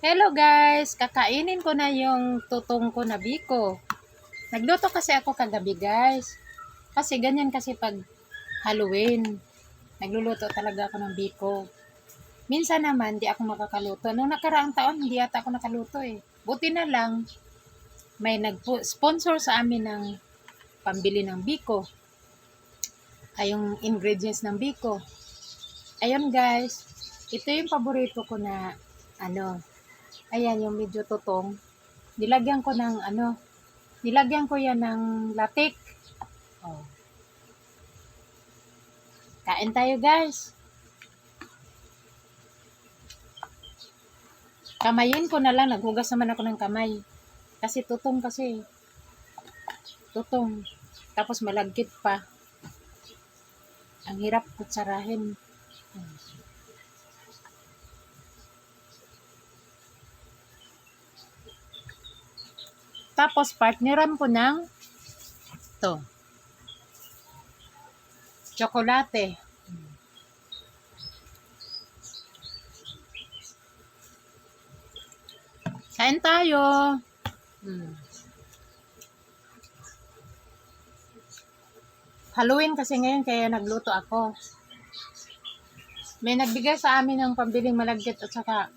Hello guys! Kakainin ko na yung tutong ko na biko. Nagluto kasi ako kagabi guys. Kasi ganyan kasi pag Halloween. Nagluluto talaga ako ng biko. Minsan naman di ako makakaluto. Noong nakaraang taon hindi ata ako nakaluto eh. Buti na lang may nag-sponsor sa amin ng pambili ng biko. Ay yung ingredients ng biko. Ayun guys. Ito yung paborito ko na ayan, yung medyo tutong. Nilagyan ko ng nilagyan ko yan ng latik. Oh. Kain tayo guys. Kamayin ko na lang. Naghugas naman ako ng kamay. Kasi tutong kasi. Tutong. Tapos malagkit pa. Ang hirap kutsarahin. Tapos partneran ko ng tsokolate. Kain tayo. Halloween kasi ngayon kaya nagluto ako. May nagbigay sa amin ng pambiling malagkit at saka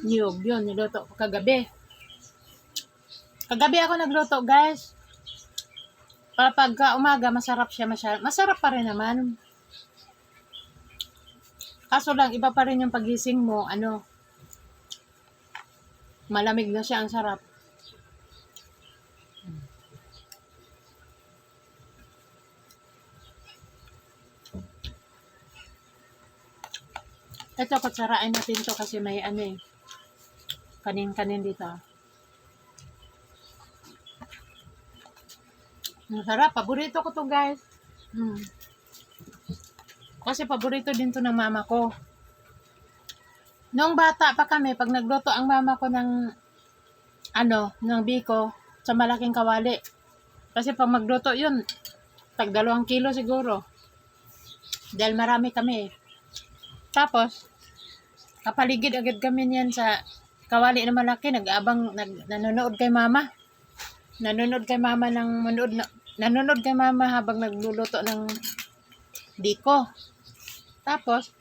niyog. Yun, niluto ko kagabi. Kagabi ako nagluto guys. Pagka umaga masarap siya masarap pa rin naman. Kaso lang iba pa rin yung pagising mo, malamig na siya, ang sarap. Ito, kutsarain natin to kasi may kanin-kanin dito. Ang sarap, paborito ko to guys. Kasi paborito din to ng mama ko. Noong bata pa kami, pag nagluto ang mama ko ng biko, sa malaking kawali. Kasi pag magluto yun, tag 2 kilo siguro. Dahil marami kami. Tapos, kapaligid agad kami niyan sa kawali na malaki. Nanonood kay mama. Nanonood kay mama habang nagluluto ng biko. Tapos,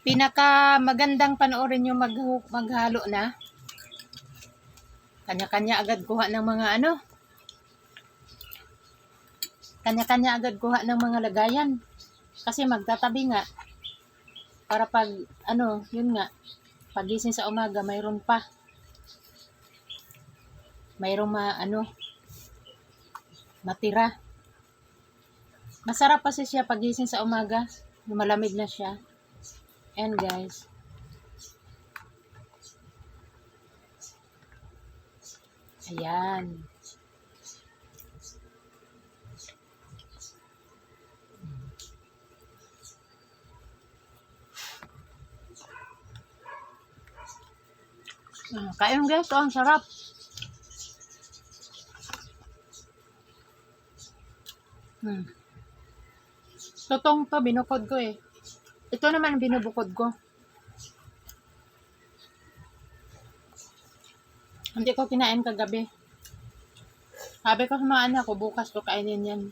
pinaka magandang panoorin yung maghalo na. Kanya-kanya agad kuha ng mga Kanya-kanya agad kuha ng mga lagayan. Kasi magtatabi nga. Para pag, yun nga, pagising sa umaga, mayroon pa. Mayroong matira. Masarap kasi siya pagising sa umaga. Malamig na siya. And guys, ayan. Kain guys, ang sarap. Totong to, binukod ko eh. Ito naman binubukod ko. Hindi ko kinain kagabi. Sabi ko sa mga anak ko, bukas ko kainin yan.